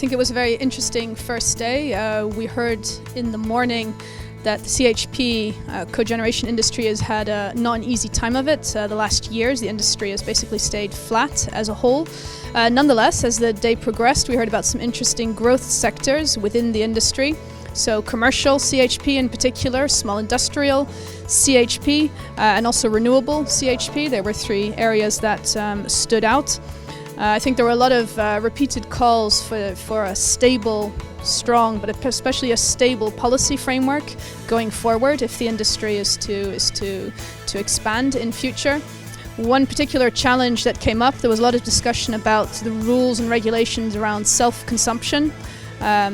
think it was a very interesting first day. We heard in the morning that the CHP cogeneration industry has had not an easy time of it. The last years, the industry has basically stayed flat as a whole. Nonetheless, as the day progressed, we heard about some interesting growth sectors within the industry. So commercial CHP in particular, small industrial CHP, and also renewable CHP. There were three areas that stood out. I think there were a lot of repeated calls for a stable, strong, but especially a stable policy framework going forward if the industry is to expand in future. One particular challenge that came up, there was a lot of discussion about the rules and regulations around self-consumption.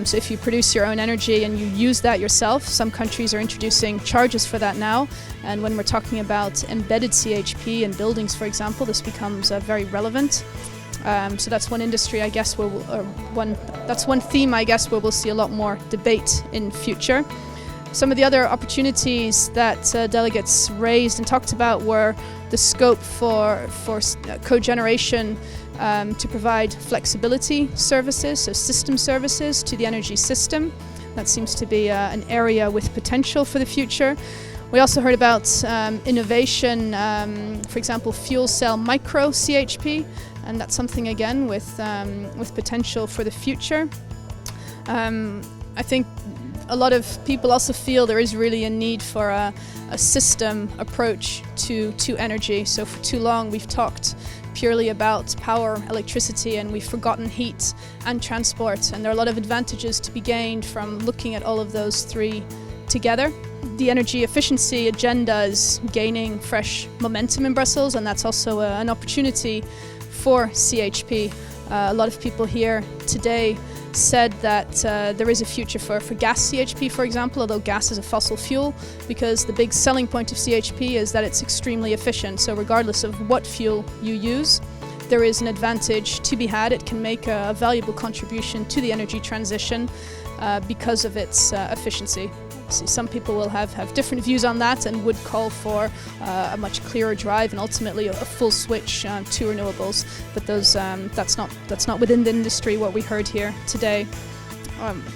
So if you produce your own energy and you use that yourself, some countries are introducing charges for that now. And when we're talking about embedded CHP in buildings, for example, this becomes very relevant. So that's one industry, I guess, that's one theme, I guess, where we'll see a lot more debate in future. Some of the other opportunities that delegates raised and talked about were the scope for cogeneration to provide flexibility services, so system services to the energy system. That seems to be an area with potential for the future. We also heard about innovation, for example, fuel cell micro CHP, and that's something again with potential for the future. I think a lot of people also feel there is really a need for a system approach to energy. So for too long we've talked purely about power, electricity, and we've forgotten heat and transport. And there are a lot of advantages to be gained from looking at all of those three together. The energy efficiency agenda is gaining fresh momentum in Brussels, and that's also an opportunity for CHP. A lot of people here today said that there is a future for gas CHP, for example, although gas is a fossil fuel, because the big selling point of CHP is that it's extremely efficient. So regardless of what fuel you use, there is an advantage to be had. It can make a valuable contribution to the energy transition because of its efficiency. Some people will have different views on that and would call for a much clearer drive and ultimately a full switch to renewables. But that's not within the industry what we heard here today.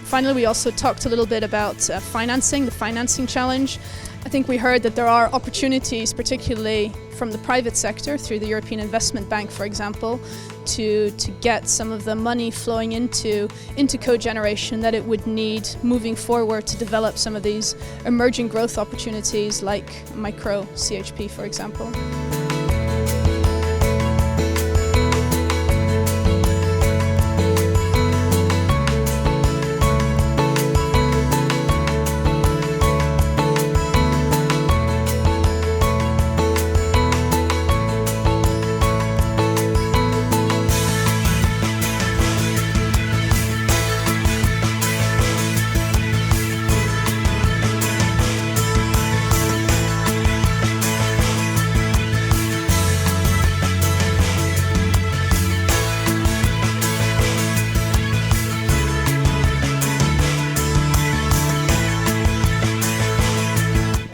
Finally, we also talked a little bit about financing, the financing challenge. I think we heard that there are opportunities, particularly from the private sector, through the European Investment Bank, for example, to get some of the money flowing into cogeneration that it would need moving forward to develop some of these emerging growth opportunities like micro CHP, for example.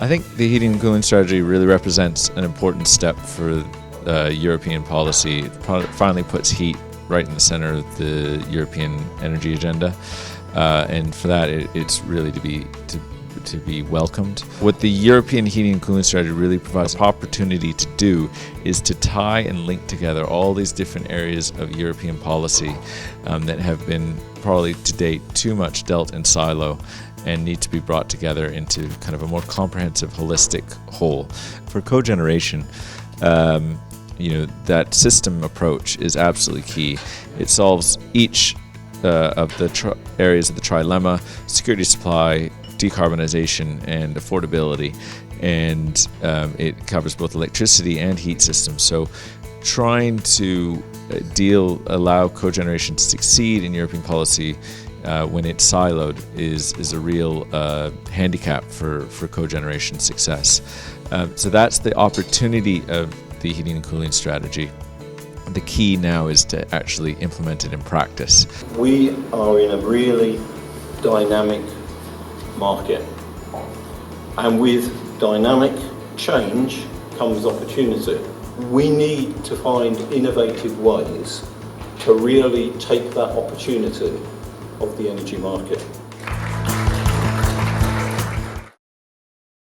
I think the heating and cooling strategy really represents an important step for European policy. It finally puts heat right in the center of the European energy agenda, and for that it's really to be welcomed. What the European heating and cooling strategy really provides an opportunity to do is to tie and link together all these different areas of European policy that have been probably to date too much dealt in silo and need to be brought together into kind of a more comprehensive, holistic whole. For cogeneration, that system approach is absolutely key. It solves each of the areas of the trilemma: security, supply, decarbonization, and affordability. And it covers both electricity and heat systems. So trying to allow cogeneration to succeed in European policy when it's siloed is a real handicap for cogeneration success. So that's the opportunity of the heating and cooling strategy. The key now is to actually implement it in practice. We are in a really dynamic market, and with dynamic change comes opportunity. We need to find innovative ways to really take that opportunity of the energy market.